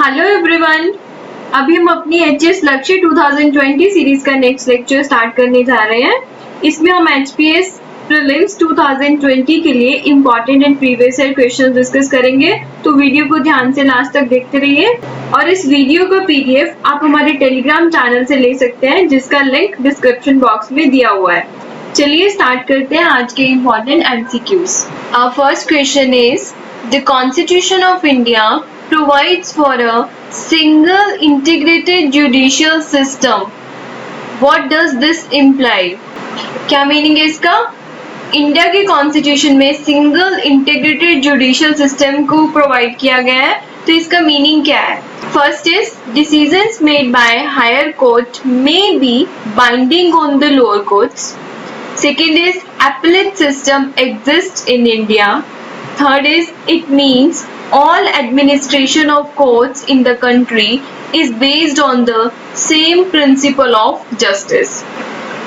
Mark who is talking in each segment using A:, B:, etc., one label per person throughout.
A: Hello everyone, अभी हम अपनी एचएस लक्ष्य 2020 सीरीज का नेक्स्ट लेक्चर स्टार्ट करने जा रहे हैं। इसमें हम एचपीएस प्रीलिम्स 2020 के लिए important and previous year questions discuss करेंगे, तो वीडियो को ध्यान से लास्ट तक देखते रहिए। और इस वीडियो का पीडीएफ आप हमारे टेलीग्राम चैनल से ले सकते हैं, जिसका लिंक डिस्क्रिप्शन बॉक्स में दिया हुआ है। चलिए स्टार्ट करते हैं आज के important MCQs. Our first question is the constitution of India provides for a single integrated judicial system. What does this imply? क्या मीनिंग है इसका? इंडिया के कॉन्स्टिट्यूशन में सिंगल इंटीग्रेटेड जुडिशियल सिस्टम को प्रोवाइड किया गया है, तो इसका मीनिंग क्या है? First is decisions made by higher court may be binding on the lower courts. Second is appellate system exists in India. Third is it means all administration of courts in the country is based on the same principle of justice.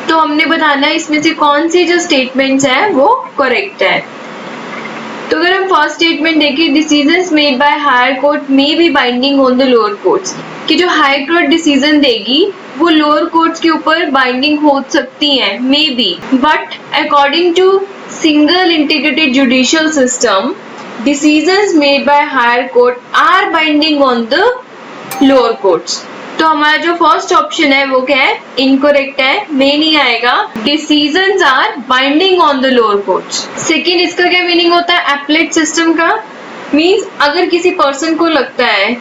A: तो हमने बताना है इसमें से कौन सी जो statements हैं वो करेक्ट है। तो अगर हम फर्स्ट स्टेटमेंट देखें, decisions made by higher court may be binding on the lower courts, कि जो हाई कोर्ट डिसीजन देगी वो लोअर कोर्ट्स के ऊपर बाइंडिंग हो सकती है, may be, but according to single integrated judicial system decisions made by higher court are binding on the lower courts. तो हमारा जो फर्स्ट ऑप्शन है वो क्या है? इनकरेक्ट है, में नहीं आएगा। Decisions are binding on the lower courts. Second, इसका क्या मीनिंग होता है? appellate system का मीन्स अगर किसी पर्सन को लगता है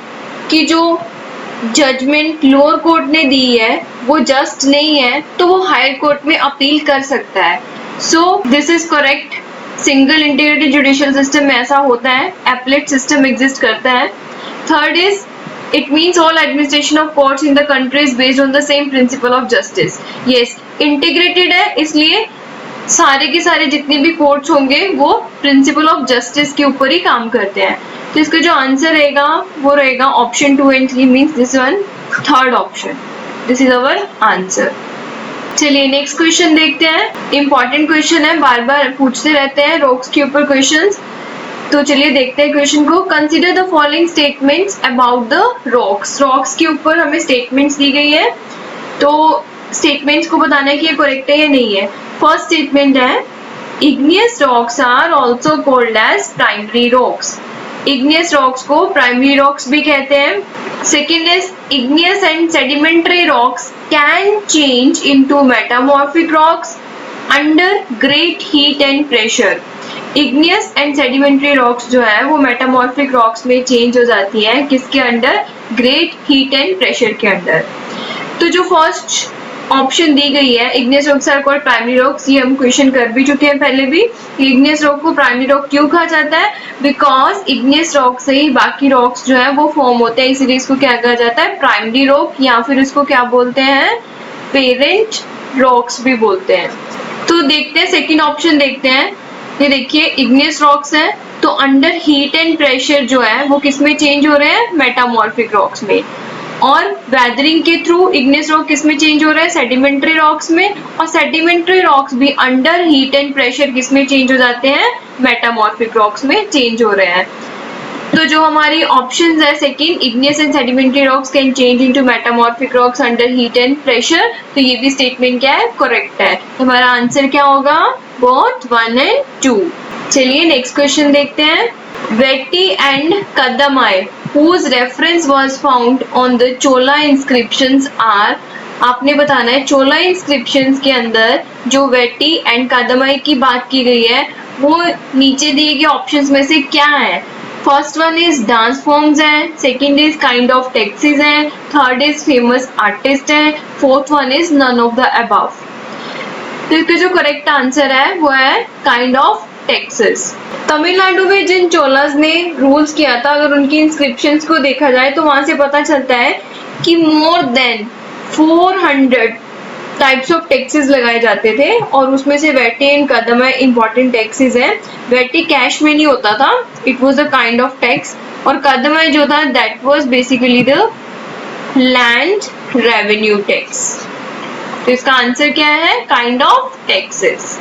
A: कि जो जजमेंट लोअर कोर्ट ने दी है वो जस्ट नहीं है, तो वो हायर कोर्ट में अपील कर सकता है। So this is correct. Single integrated judicial system में ऐसा होता है, एपलेट सिस्टम एग्जिस्ट करता है। Third is it means all administration of courts in the country is based on the same principle of justice. Yes, integrated है, इसलिए सारे के सारे जितने भी कोर्ट्स होंगे वो प्रिंसिपल ऑफ जस्टिस के ऊपर ही काम करते हैं। तो इसका जो आंसर रहेगा वो रहेगा option 2 and 3 means this one, third option. This is our answer. चलिए नेक्स्ट क्वेश्चन देखते हैं। इंपॉर्टेंट क्वेश्चन है, बार बार पूछते रहते हैं रॉक्स के ऊपर क्वेश्चंस। तो चलिए देखते हैं क्वेश्चन को। Consider the following statements about the rocks. Rocks के ऊपर हमें स्टेटमेंट्स दी गई है, तो स्टेटमेंट्स को बताना है कि ये करेक्ट है या नहीं है। फर्स्ट स्टेटमेंट है igneous rocks are also called as primary rocks. Igneous rocks को प्राइमरी रॉक्स भी कहते हैं। Second is igneous and sedimentary rocks can change into metamorphic rocks under great heat and pressure. Igneous and sedimentary rocks जो है वो metamorphic rocks में change हो जाती है, किसके under? Great heat and pressure के अंडर। तो जो फर्स्ट ऑप्शन दी गई है igneous rocks are called primary rocks, ये हम क्वेश्चन कर भी चुके हैं पहले भी। इग्नियस रॉक को प्राइमरी रॉक क्यों कहा जाता है? बिकॉज इग्नियस रॉक से ही बाकी रॉक्स जो है वो फॉर्म होते हैं, इसीलिए इसको क्या कहा जाता है? प्राइमरी रॉक, या फिर इसको क्या बोलते हैं? पेरेंट रॉक्स भी बोलते हैं। तो देखते हैं सेकेंड ऑप्शन देखते हैं। ये देखिए इग्नियस रॉक्स है, तो अंडर हीट एंड प्रेशर जो है वो किस में चेंज हो रहे हैं? मेटामॉर्फिक रॉक्स में। और वेदरिंग के थ्रू इग्नियस रॉक किस में चेंज हो रहा है? सेडिमेंट्री रॉक्स में। और सेडिमेंट्री रॉक्स भी अंडर हीट एंड प्रेशर किस में चेंज हो जाते हैं? मेटामॉर्फिक रॉक्स में चेंज हो रहे हैं। तो जो हमारी ऑप्शंस है second, igneous and sedimentary rocks can change into metamorphic rocks under heat and pressure, तो ये भी स्टेटमेंट क्या है? करेक्ट है। तो हमारा आंसर क्या होगा? Both 1 and 2। चलिए नेक्स्ट क्वेश्चन देखते हैं। Vetti and कदमाई whose reference was found on the Chola inscriptions are, आपने बताना है चोला इंस्क्रिप्शंस के अंदर जो वेट्टी एंड कदमाई की बात की गई है वो नीचे दिए गए ऑप्शंस में से क्या है? First one is dance forms है, second is kind of taxes है, थर्ड इज फेमस आर्टिस्ट है, fourth one is none of the above. तो इसका जो करेक्ट आंसर है वो है काइंड ऑफ टैक्सेस। तमिलनाडु में जिन चोलास ने रूल्स किया था, अगर उनकी इंस्क्रिप्शंस को देखा जाए तो वहां से पता चलता है कि more than 400 types of taxes लगाए जाते थे, और उसमें से वेट्टी एंड कदमाई इंपॉर्टेंट टैक्सेस है। वेट्टी कैश में नहीं होता था, it was a kind of tax, और कदमाई जो था that was basically the land revenue tax. तो इसका आंसर क्या है? Kind of taxes.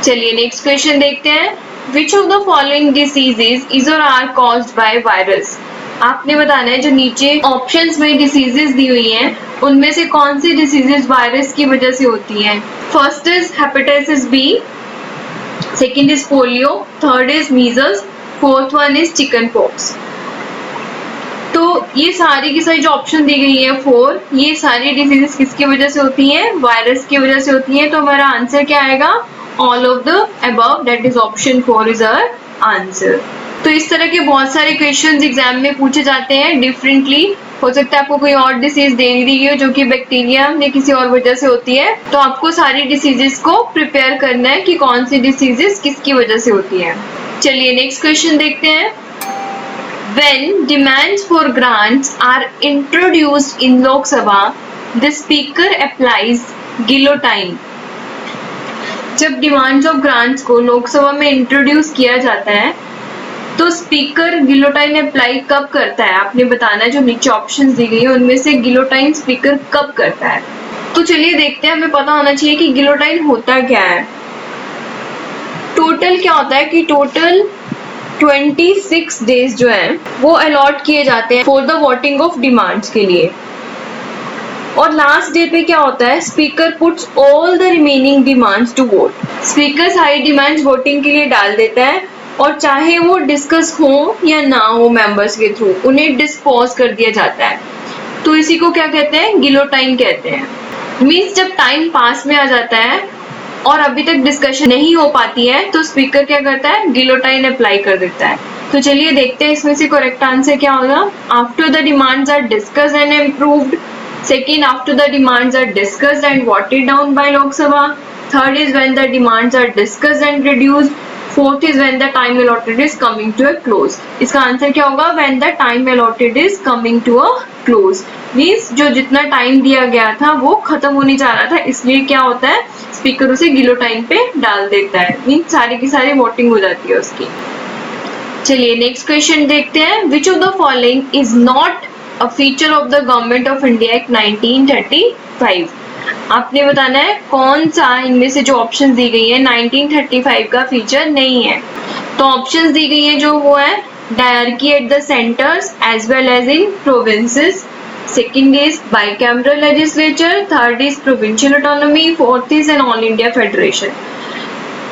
A: चलिए नेक्स्ट क्वेश्चन देखते हैं। Which of the following diseases is or are caused by virus? आपने बताना है जो नीचे ऑप्शंस में डिसीजेस दी हुई हैं उनमें से कौन सी डिसीजेस वायरस की वजह से होती हैं। First is hepatitis B, second is polio, third is measles, fourth one is chicken pox. तो ये सारी की सारी जो ऑप्शन दी गई है 4, ये सारी डिजीजेस किसकी वजह से होती हैं, वायरस की वजह से होती हैं। तो हमारा आंसर क्या आएगा, all of the above, that is option 4 is our answer. तो इस तरह के बहुत सारे क्वेश्चंस एग्जाम में पूछे जाते हैं डिफरेंटली। हो सकता है आपको कोई और डिसीज दे दी गई हो जो कि बैक्टीरिया या किसी और वजह से होती है, तो आपको सारी डिसीजेस को प्रिपेयर करना है कि कौन सी डिसीजेस किसकी वजह से होती है। चलिए नेक्स्ट क्वेश्चन देखते हैं। When demands for grants are introduced in Lok Sabha, the speaker applies guillotine. जब डिमांड्स ऑफ ग्रांट्स को लोकसभा में इंट्रोड्यूस किया जाता है तो स्पीकर गिलोटाइन अप्लाई कब करता है, आपने बताना है। जो नीचे ऑप्शंस दी गई है उनमें से गिलोटाइन स्पीकर कब करता है। तो चलिए देखते हैं, हमें पता होना चाहिए कि गिलोटाइन होता क्या है। टोटल क्या होता है कि टोटल 26 डेज जो है वो अलॉट किए जाते हैं for the voting of demands के लिए, और लास्ट डे पे क्या होता है, speaker puts all the remaining demands to vote. Speaker सारी डिमांड्स वोटिंग के लिए डाल देता है और चाहे वो डिस्कस हो या ना हो मेंबर्स के थ्रू, उन्हें डिस्पोज कर दिया जाता है। तो इसी को क्या कहते हैं, गिलोटाइन कहते हैं। मीन्स जब टाइम पास में आ जाता है और अभी तक डिस्कशन नहीं हो पाती है तो स्पीकर क्या करता है, गिलोटाइन अप्लाई कर देता है। तो चलिए देखते हैं इसमें से करेक्ट आंसर क्या होगा। After the demands are discussed and improved, second after the demands are discussed and voted down by Lok Sabha, third is when the demands are discussed and reduced, fourth is when the time allotted is coming to a close. इसका answer क्या होगा, when the time allotted is coming to a close. Means जो जितना time दिया गया था वो खत्म होने जा रहा था, इसलिए क्या होता है, स्पीकर उसे गिलोटाइन पे डाल देता है। मीन्स सारी की सारी वोटिंग हो जाती है उसकी। चलिए नेक्स्ट क्वेश्चन देखते हैं। Which of the following is not a feature of the government of India act 1935। आपने बताना है कौन सा इनमें से जो ऑप्शन दी गई है 1935 का फीचर नहीं है। तो ऑप्शन दी गई है जो वो है dyarchy at the centres as well as in provinces, second is bicameral legislature, third is provincial autonomy, fourth is an all India federation।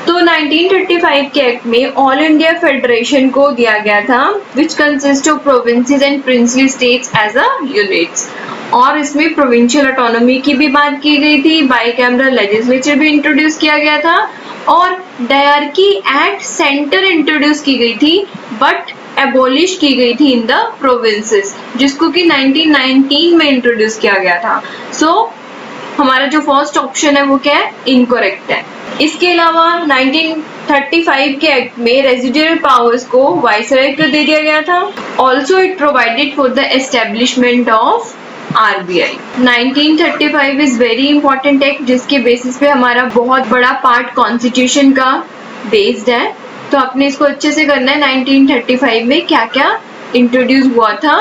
A: तो 1935 के एक्ट में ऑल इंडिया फेडरेशन को दिया गया था which consists of provinces and princely states as a units, और इसमें provincial autonomy की भी बात की गई थी, बाइकैमरल लेजिस्लेचर भी इंट्रोड्यूस किया गया था और डायरकी एट सेंटर इंट्रोड्यूस की गई थी बट एबोलिश की गई थी इन द प्रोविंसेस, जिसको कि 1919 में इंट्रोड्यूस किया गया था। सो हमारा जो फर्स्ट ऑप्शन है वो क्या है, इनकरेक्ट है। इसके अलावा 1935 के एक्ट में रेजिडुअल पावर्स को वाइसराय को दे दिया गया था। Also it provided for the establishment of RBI। 1935 is very important act जिसके बेसिस पे हमारा बहुत बड़ा पार्ट कॉन्स्टिट्यूशन का बेस्ड है। तो आपने इसको अच्छे से करना है 1935 में क्या क्या इंट्रोड्यूस हुआ था।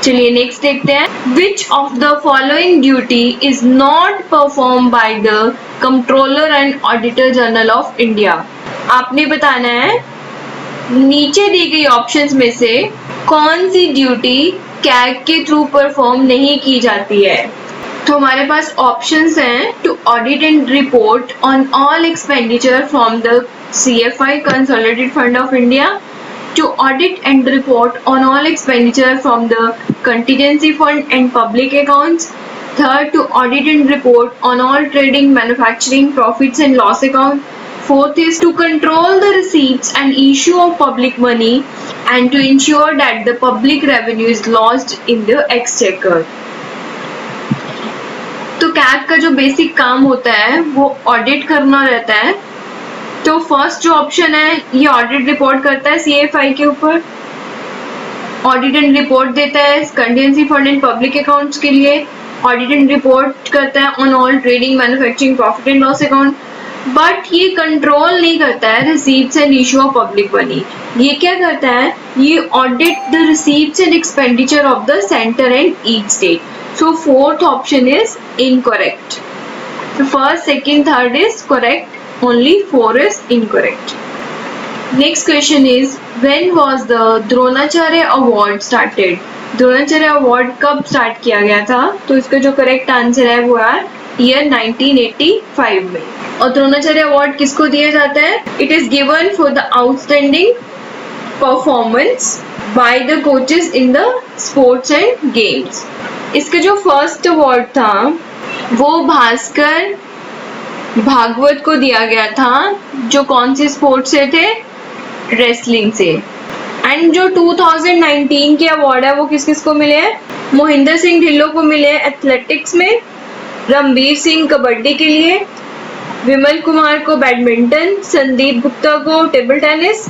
A: चलिए नेक्स्ट देखते हैं। Which of the following duty is not perform by the controller and auditor general of India. आपने बताना है नीचे दी गई ऑप्शंस में से कौन सी ड्यूटी कैग के थ्रू परफॉर्म नहीं की जाती है। तो हमारे पास ऑप्शंस हैं to audit and report on all expenditure from the CFI Consolidated Fund of India, to audit and report on all expenditure from the contingency fund and public accounts. Third, to audit and report on all trading, manufacturing, profits and loss account. Fourth is to control the receipts and issue of public money and to ensure that the public revenue is lodged in the exchequer. तो CAG का जो basic काम होता है वो audit करना रहता है। तो फर्स्ट जो ऑप्शन है ये ऑडिट रिपोर्ट करता है CFI के ऊपर, ऑडिट एंड रिपोर्ट देता है contingency fund and public accounts के लिए, ऑडिट एंड रिपोर्ट करता है on all trading, manufacturing, profit and loss account, but ये कंट्रोल नहीं करता है receipts and issue of public money. ये क्या करता है, ये audit the receipts and expenditure of the centre and each state. So fourth option is incorrect. First, second, third is correct, only 4 is incorrect. Next question is when was the Dronacharya award started? Dronacharya award कब start किया गया था? तो इसका जो correct answer है वो है ईयर 1985 में। और द्रोणाचार्य अवार्ड किसको दिया जाता है? It is given for the outstanding performance by the coaches in the sports and games. इसका जो फर्स्ट अवार्ड था वो भास्कर भागवत को दिया गया था, जो कौन सी स्पोर्ट्स से थे? रेसलिंग से। एंड जो 2019 के अवार्ड है वो किस किस को मिले हैं? मोहिंदर सिंह ढिल्लों को मिले हैं एथलेटिक्स में, रणबीर सिंह कबड्डी के लिए, विमल कुमार को बैडमिंटन, संदीप गुप्ता को टेबल टेनिस,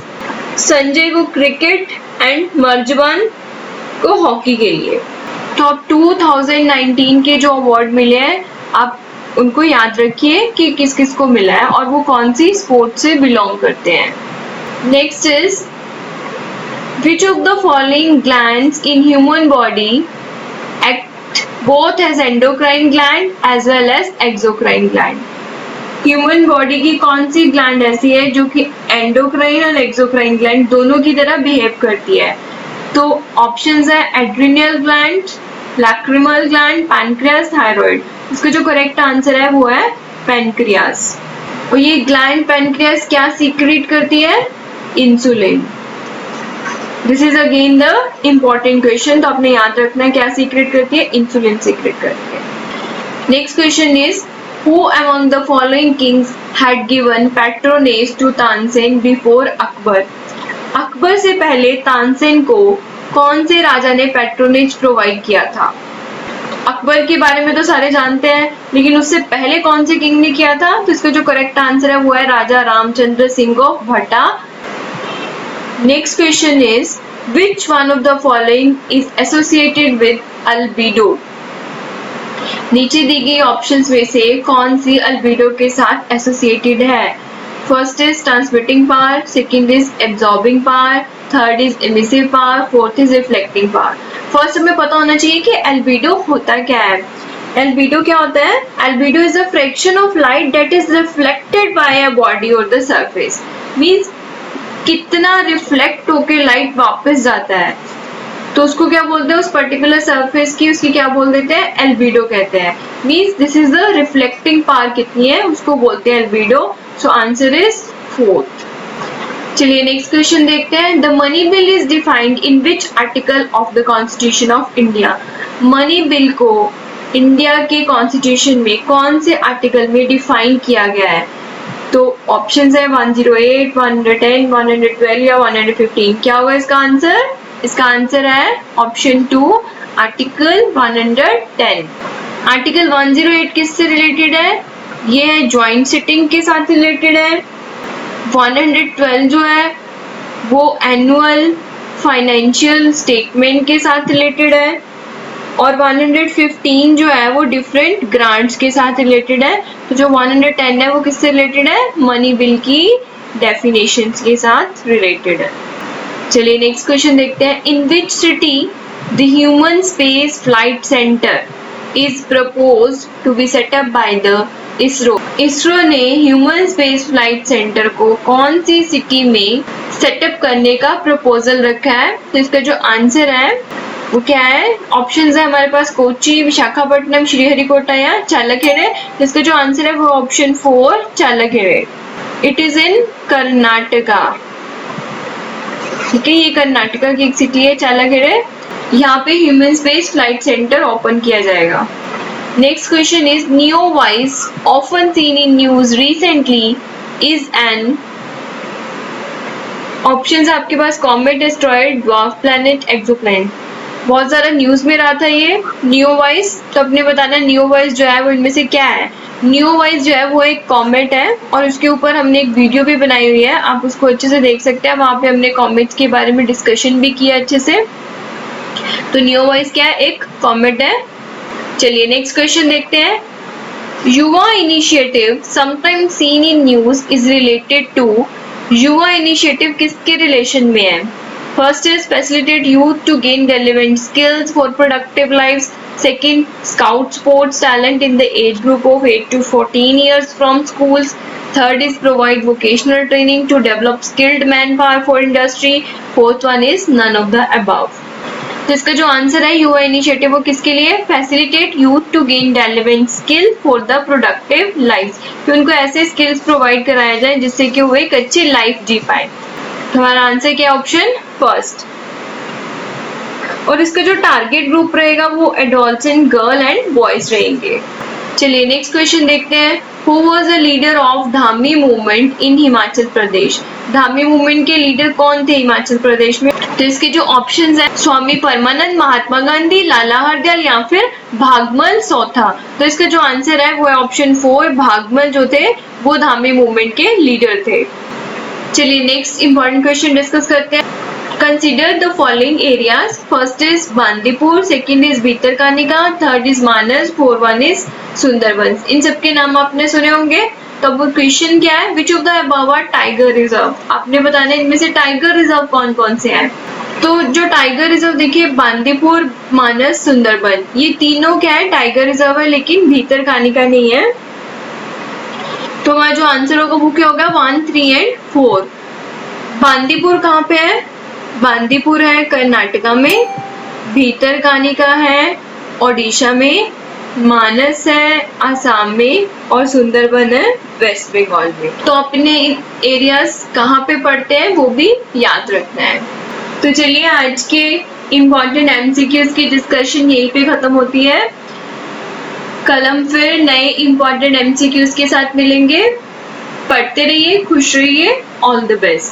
A: संजय को क्रिकेट एंड मर्जबान को हॉकी के लिए। तो अब 2019 के जो अवार्ड मिले हैं आप उनको याद रखिए कि किस किस को मिला है और वो कौन सी स्पोर्ट से बिलोंग करते हैं। Next is which of the following glands in human body act both as endocrine gland as well as exocrine gland? Human body की कौन सी ग्लैंड ऐसी है जो कि एंडोक्राइन और एक्सोक्राइन ग्लैंड दोनों की तरह बिहेव करती है? तो ऑप्शंस है adrenal gland, lacrimal gland, pancreas, thyroid. इसका जो करेक्ट आंसर है वो है पैनक्रियास। और ये ग्लैंड पैनक्रियास क्या सीक्रेट करती है? Insulin. This is again the important question, तो आपने याद रखना है क्या सीक्रेट करती है? इंसुलिन सीक्रेट करती है। Next question is who among the following kings had given patronage to Tansen before Akbar? Akbar से पहले तानसेन को कौन से राजा ने पैट्रोनेज प्रोवाइड किया था? अकबर के बारे में तो सारे जानते हैं, लेकिन उससे पहले कौन से किंग ने किया था? तो इसका जो करेक्ट आंसर है वो है Raja Ramchandra Singh of Bhatta. Next question is which one of the following is associated with albedo? नीचे दी गई ऑप्शंस में से कौन सी अल्बिडो के साथ एसोसिएटेड है? First is transmitting power, second is absorbing power, third is emissive power, fourth is reflecting power. First हमें पता होना चाहिए कि एल्बिडो होता क्या है। एल्बिडो क्या होता है? Albedo is a fraction of light that is reflected by a body और द सरफेस। मींस कितना रिफ्लेक्ट होके लाइट वापस जाता है, तो उसको क्या बोलते हैं? उस पर्टिकुलर सरफेस की उसकी क्या बोल देते हैं? एल्बिडो कहते हैं। Means this is the reflecting power कितनी है उसको बोलते हैं albedo. So answer is fourth. चलिए नेक्स्ट क्वेश्चन देखते हैं। The money bill is defined in which article of the constitution of India? Money bill को इंडिया के कॉन्स्टिट्यूशन में कौन से आर्टिकल में डिफाइन किया गया है? तो ऑप्शंस है 108, 110, 112 या 115। क्या होगा इसका आंसर? इसका आंसर है ऑप्शन 2 आर्टिकल 110। आर्टिकल 108 किससे रिलेटेड है? ये है ज्वाइंट सिटिंग के साथ रिलेटेड है। 112 जो है वो एनुअल फाइनेंशियल स्टेटमेंट के साथ रिलेटेड है और 115 जो है वो डिफरेंट ग्रांट्स के साथ रिलेटेड है। तो जो 110 है वो किससे रिलेटेड है? मनी बिल की डेफिनेशंस के साथ रिलेटेड है। चलिए नेक्स्ट क्वेश्चन देखते हैं। In which city the human space flight centre is proposed to be set up by the ISRO? ISRO ने ह्यूमन स्पेस फ्लाइट सेंटर को कौन सी सिटी में सेटअप करने का प्रपोजल रखा है? तो इसका जो आंसर है वो क्या है? ऑप्शंस है हमारे पास कोची, विशाखापट्टनम, श्रीहरिकोटा या चालकेरे। इसका जो आंसर है वो option 4 Challakere. It is in Karnataka. ठीक है, ये कर्नाटका की एक सिटी है चालकेरे। यहाँ पे human space flight centre open किया जाएगा। Next question is NEOWISE often seen in news recently is an options आपके पास comet, asteroid, dwarf planet, exoplanet. बहुत ज्यादा न्यूज में रहा था ये NEOWISE, तो अपने बताना NEOWISE जो है वो इनमें से क्या है? NEOWISE जो है वो एक कॉमेट है और उसके ऊपर हमने एक वीडियो भी बनाई हुई है, आप उसको अच्छे से देख सकते हैं। वहां पे हमने कॉमेट्स के बारे में डिस्कशन भी किया अच्छे से। तो NEOWISE क्या है? एक कॉमेट है। चलिए नेक्स्ट क्वेश्चन देखते हैं। Yuva initiative sometimes seen in news is related to. Yuva initiative किसके रिलेशन में है? First is facilitate youth to gain relevant skills for productive lives, Second, scout sports talent in the age group of 8 to 14 years from schools. Third is provide vocational training to develop skilled manpower for industry. Fourth one is none of the above. तो इसका जो answer है युवा initiative वो किसके लिए? Facilitate youth to gain relevant skill for the productive life, कि उनको ऐसे स्किल्स प्रोवाइड कराया जाए जिससे कि वो एक अच्छी लाइफ जी पाए। हमारा आंसर क्या ऑप्शन फर्स्ट। और इसका जो टारगेट ग्रुप रहेगा वो एडोलसेंट गर्ल एंड बॉयज रहेंगे। चलिए नेक्स्ट क्वेश्चन देखते हैं। Who was the leader of Dhami movement in Himachal Pradesh? Dhami movement के लीडर कौन थे हिमाचल प्रदेश में? तो इसके जो ऑप्शंस हैं, स्वामी परमानंद, महात्मा गांधी, लाला हरदयाल या फिर भागमल चौथा। तो इसका जो आंसर है वो है ऑप्शन 4, भागमल जो थे वो धामी मूवमेंट के लीडर थे। चलिए नेक्स्ट इंपॉर्टेंट क्वेश्चन डिस्कस करते हैं। Consider the following areas. First is Bandipur, second is Bhitarkanika, third is Manas, fourth one is Sundarbans. इन सबके नाम आपने सुने होंगे। तो अब क्वेश्चन क्या है? Which of the above are tiger reserve? आपने बताना है इनमें से टाइगर रिजर्व कौन कौन से हैं। तो जो टाइगर रिजर्व देखिए बांदीपुर, मानस, सुंदरबन, ये तीनों क्या है? टाइगर रिजर्व है, लेकिन भीतरकनिका नहीं है। तो हमारा जो आंसर होगा वो क्या होगा? 1, 3 एंड 4। बांदीपुर कहाँ पे है? बांदीपुर है कर्नाटका में, भीतरकनिका है ओडिशा में, मानस है आसाम में और सुंदरबन है वेस्ट बंगाल में। तो अपने एरियाज कहाँ पे पड़ते हैं वो भी याद रखना है। तो चलिए आज के इम्पोर्टेंट एमसीक्यूज की डिस्कशन यहीं पे खत्म होती है। कल हम फिर नए इम्पोर्टेंट एमसीक्यूज के साथ मिलेंगे। पढ़ते रहिए, खुश रहिए, ऑल द बेस्ट।